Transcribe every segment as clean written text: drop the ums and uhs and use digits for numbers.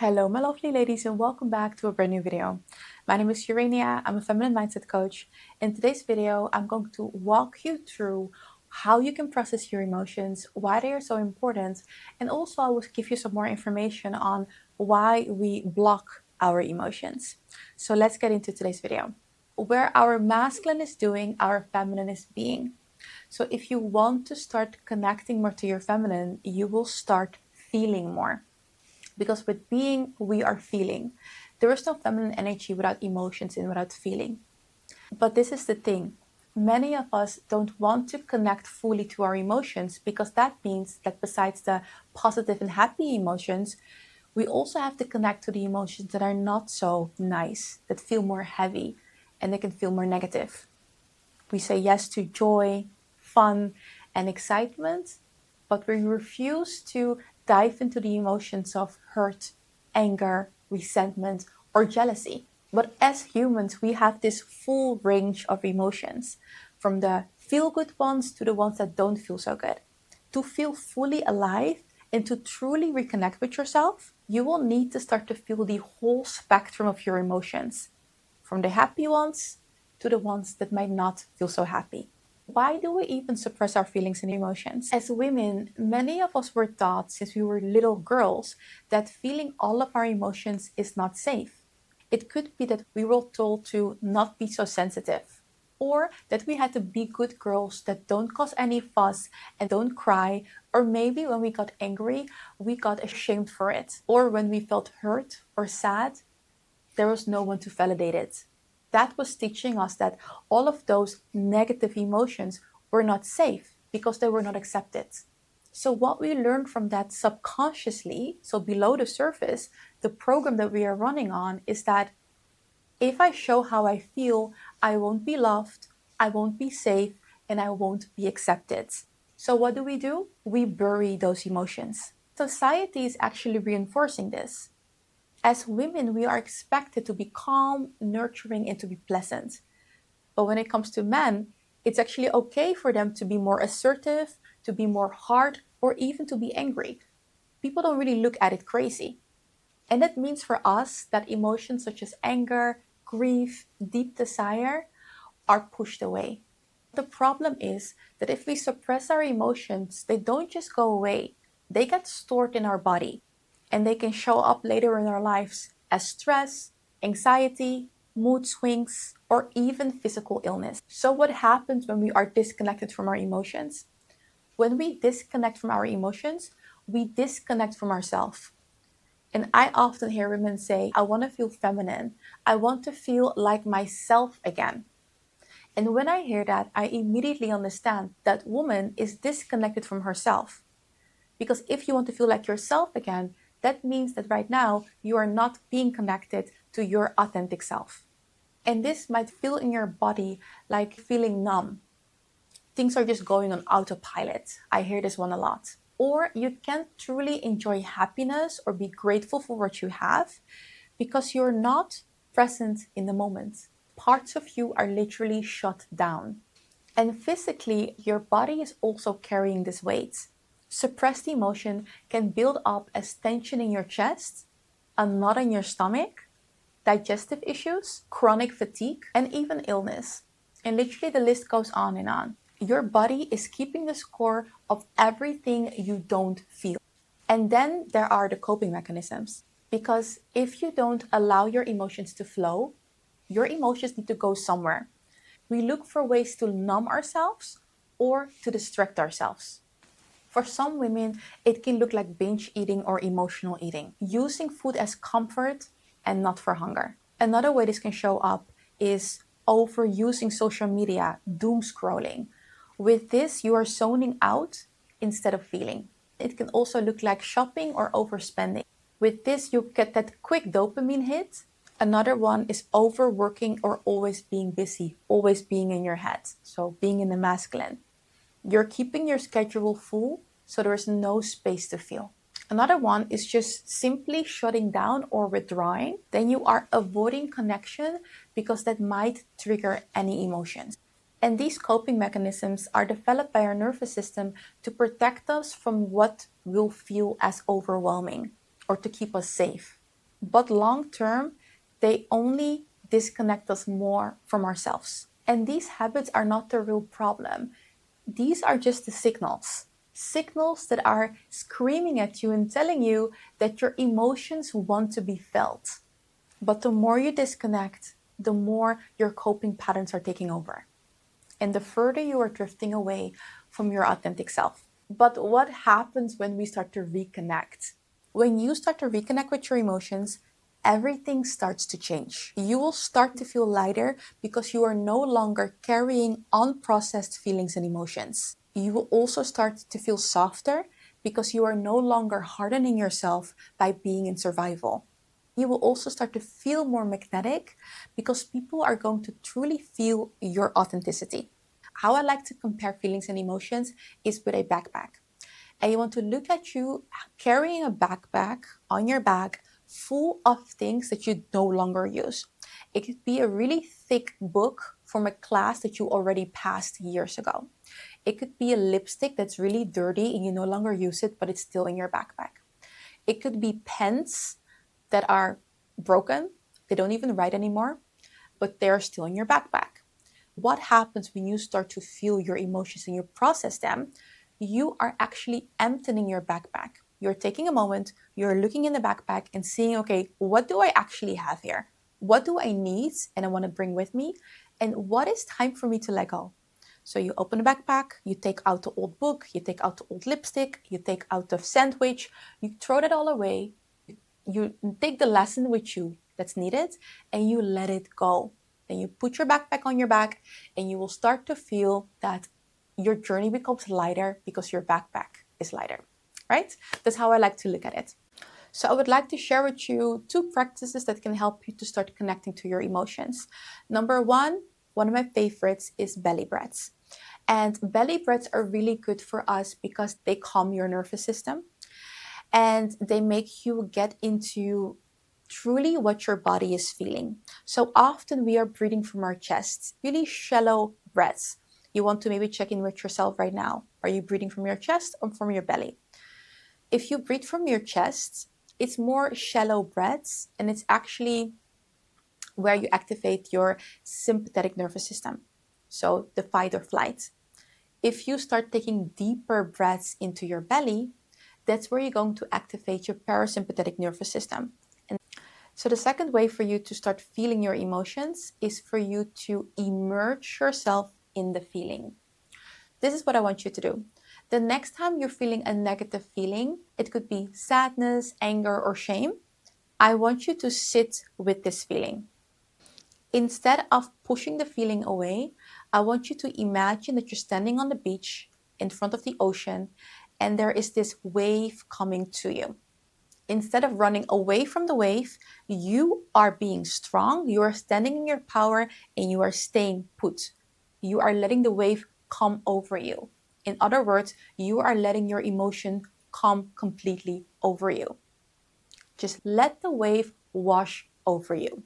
Hello, my lovely ladies, and welcome back to a brand new video. My name is Urania. I'm a feminine mindset coach. In today's video, I'm going to walk you through how you can process your emotions, why they are so important, and also I will give you some more information on why we block our emotions. So let's get into today's video. Where our masculine is doing, our feminine is being. So if you want to start connecting more to your feminine, you will start feeling more. Because with being, we are feeling. There is no feminine energy without emotions and without feeling. But this is the thing. Many of us don't want to connect fully to our emotions because that means that besides the positive and happy emotions, we also have to connect to the emotions that are not so nice, that feel more heavy, and they can feel more negative. We say yes to joy, fun, and excitement, but we refuse to dive into the emotions of hurt, anger, resentment, or jealousy. But as humans, we have this full range of emotions, from the feel-good ones to the ones that don't feel so good. To feel fully alive and to truly reconnect with yourself, you will need to start to feel the whole spectrum of your emotions, from the happy ones to the ones that might not feel so happy. Why do we even suppress our feelings and emotions? As women, many of us were taught since we were little girls that feeling all of our emotions is not safe. It could be that we were told to not be so sensitive, or that we had to be good girls that don't cause any fuss and don't cry, or maybe when we got angry, we got ashamed for it, or when we felt hurt or sad, there was no one to validate it. That was teaching us that all of those negative emotions were not safe because they were not accepted. So what we learned from that subconsciously, so below the surface, the program that we are running on is that if I show how I feel, I won't be loved, I won't be safe, and I won't be accepted. So what do? We bury those emotions. Society is actually reinforcing this. As women, we are expected to be calm, nurturing, and to be pleasant. But when it comes to men, it's actually okay for them to be more assertive, to be more hard, or even to be angry. People don't really look at it crazy. And that means for us that emotions such as anger, grief, deep desire are pushed away. The problem is that if we suppress our emotions, they don't just go away, they get stored in our body. And they can show up later in our lives as stress, anxiety, mood swings, or even physical illness. So, what happens when we are disconnected from our emotions? When we disconnect from our emotions, we disconnect from ourselves. And I often hear women say, I want to feel feminine. I want to feel like myself again. And when I hear that, I immediately understand that woman is disconnected from herself. Because if you want to feel like yourself again, that means that right now you are not being connected to your authentic self. And this might feel in your body like feeling numb. Things are just going on autopilot. I hear this one a lot. Or you can't truly enjoy happiness or be grateful for what you have because you're not present in the moment. Parts of you are literally shut down. And physically, your body is also carrying this weight. Suppressed emotion can build up as tension in your chest, a knot in your stomach, digestive issues, chronic fatigue, and even illness. And literally the list goes on and on. Your body is keeping the score of everything you don't feel. And then there are the coping mechanisms. Because if you don't allow your emotions to flow, your emotions need to go somewhere. We look for ways to numb ourselves or to distract ourselves. For some women, it can look like binge eating or emotional eating, using food as comfort and not for hunger. Another way this can show up is overusing social media, doom scrolling. With this, you are zoning out instead of feeling. It can also look like shopping or overspending. With this, you get that quick dopamine hit. Another one is overworking or always being busy, always being in your head. So being in the masculine. You're keeping your schedule full, so there is no space to feel. Another one is just simply shutting down or withdrawing. Then you are avoiding connection because that might trigger any emotions. And these coping mechanisms are developed by our nervous system to protect us from what will feel as overwhelming or to keep us safe. but long term, they only disconnect us more from ourselves. And these habits are not the real problem. These are just the signals. Signals that are screaming at you and telling you that your emotions want to be felt. But the more you disconnect, the more your coping patterns are taking over. And the further you are drifting away from your authentic self. But what happens when we start to reconnect? When you start to reconnect with your emotions, everything starts to change. You will start to feel lighter because you are no longer carrying unprocessed feelings and emotions. You will also start to feel softer because you are no longer hardening yourself by being in survival. You will also start to feel more magnetic because people are going to truly feel your authenticity. How I like to compare feelings and emotions is with a backpack. And you want to look at you carrying a backpack on your back full of things that you no longer use. It could be a really thick book from a class that you already passed years ago. It could be a lipstick that's really dirty and you no longer use it, but it's still in your backpack. It could be pens that are broken, they don't even write anymore, but they're still in your backpack. What happens when you start to feel your emotions and you process them? You are actually emptying your backpack. You're taking a moment, you're looking in the backpack and seeing, okay, what do I actually have here? What do I need and I want to bring with me? And what is time for me to let go? So you open the backpack, you take out the old book, you take out the old lipstick, you take out the sandwich, you throw that all away, you take the lesson with you that's needed and you let it go. Then you put your backpack on your back and you will start to feel that your journey becomes lighter because your backpack is lighter, right? That's how I like to look at it. So I would like to share with you 2 practices that can help you to start connecting to your emotions. Number one of my favorites is belly breaths. And belly breaths are really good for us because they calm your nervous system and they make you get into truly what your body is feeling. So often we are breathing from our chest, really shallow breaths. You want to maybe check in with yourself right now. Are you breathing from your chest or from your belly? If you breathe from your chest, it's more shallow breaths and it's actually where you activate your sympathetic nervous system. So the fight or flight. If you start taking deeper breaths into your belly, that's where you're going to activate your parasympathetic nervous system. And so the second way for you to start feeling your emotions is for you to immerse yourself in the feeling. This is what I want you to do. The next time you're feeling a negative feeling, it could be sadness, anger, or shame. I want you to sit with this feeling. Instead of pushing the feeling away, I want you to imagine that you're standing on the beach in front of the ocean and there is this wave coming to you. Instead of running away from the wave, you are being strong, you are standing in your power, and you are staying put. You are letting the wave come over you. In other words, you are letting your emotion come completely over you. Just let the wave wash over you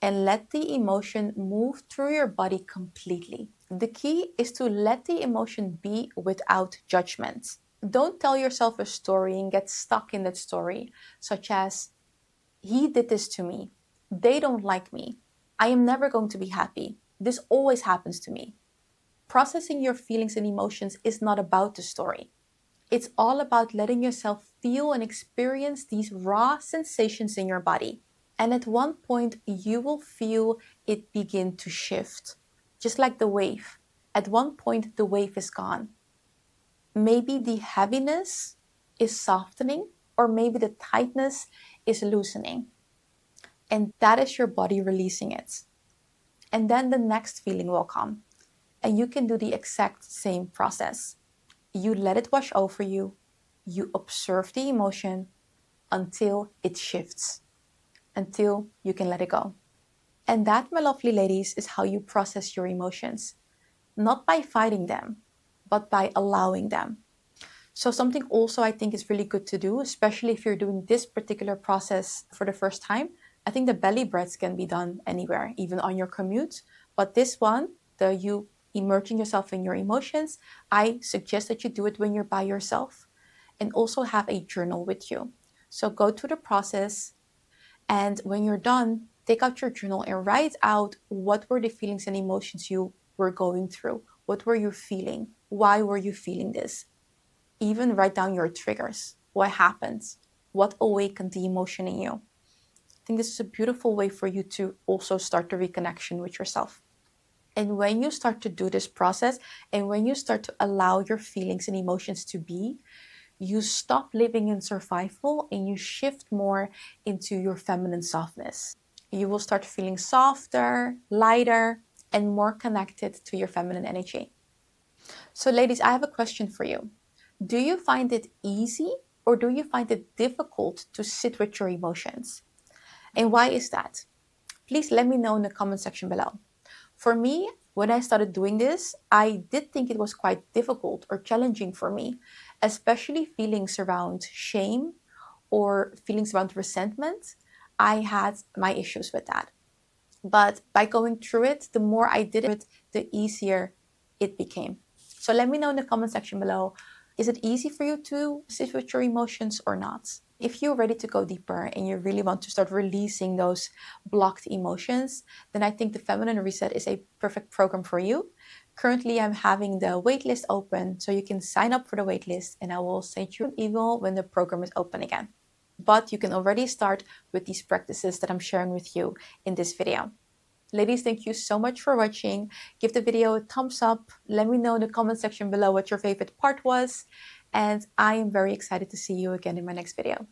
and let the emotion move through your body completely. The key is to let the emotion be without judgment. Don't tell yourself a story and get stuck in that story, such as, he did this to me. They don't like me. I am never going to be happy. This always happens to me. Processing your feelings and emotions is not about the story. It's all about letting yourself feel and experience these raw sensations in your body. And at one point, you will feel it begin to shift, just like the wave. At one point, the wave is gone. Maybe the heaviness is softening, or maybe the tightness is loosening. And that is your body releasing it. And then the next feeling will come. And you can do the exact same process. You let it wash over you. You observe the emotion until it shifts, until you can let it go. And that, my lovely ladies, is how you process your emotions. Not by fighting them, but by allowing them. So something also I think is really good to do, especially if you're doing this particular process for the first time. I think the belly breaths can be done anywhere, even on your commute. But this one, the you immersing yourself in your emotions, I suggest that you do it when you're by yourself and also have a journal with you. So go through the process And when you're done, take out your journal and write out what were the feelings and emotions you were going through. What were you feeling? Why were you feeling this? Even write down your triggers. What happened? What awakened the emotion in you? I think this is a beautiful way for you to also start the reconnection with yourself. And when you start to do this process, and when you start to allow your feelings and emotions to be, you stop living in survival and you shift more into your feminine softness. You will start feeling softer, lighter, and more connected to your feminine energy. So, ladies, I have a question for you. Do you find it easy or do you find it difficult to sit with your emotions? And why is that? Please let me know in the comment section below. For me, when I started doing this, I did think it was quite difficult or challenging for me, especially feelings around shame or feelings around resentment. I had my issues with that. But by going through it, the more I did it, the easier it became. So let me know in the comment section below, is it easy for you to sit with your emotions or not? If you're ready to go deeper and you really want to start releasing those blocked emotions, then I think the Feminine Reset is a perfect program for you. Currently, I'm having the waitlist open, so you can sign up for the waitlist and I will send you an email when the program is open again. But you can already start with these practices that I'm sharing with you in this video. Ladies, thank you so much for watching. Give the video a thumbs up. Let me know in the comment section below what your favorite part was. And I am very excited to see you again in my next video.